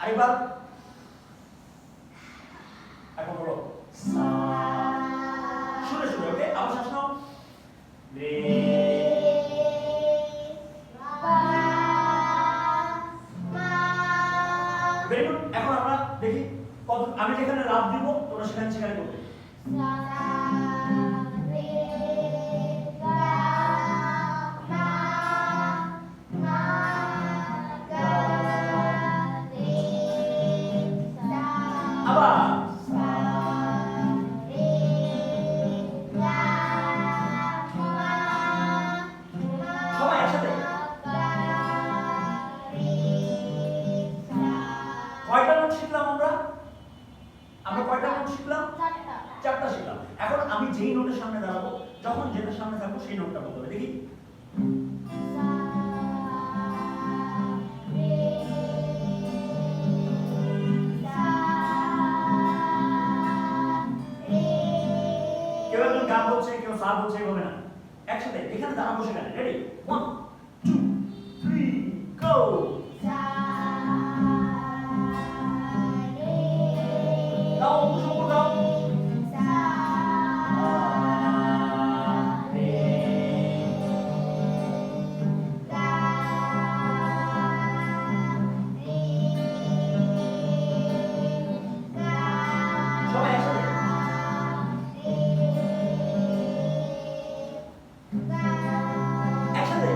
এবার এখন বলো সা শুনে শুনে ওকে আবার শ্বাস নাও রে ভেরি গুড এখন আমরা দেখি আমি যেখানে রাব দিব তোমরা সেখানে সেখানে করবে কয়টা নোট শিখলাম আমরা কয়টা নোট শিখলাম চারটা শিখলাম এখন আমি যেই নোটের সামনে দাঁড়াবো যখন যেটার সামনে থাকবো সেই নোটটা বলতে হবে দেখি কেউ একজন গান বলছে কেউ সা বলছে হবে না একসাথে এখানে দাঁড়াবো সেখানে রেডি 1 2 3 গো দাও শুরু দাও সবাই একসাথে একসাথে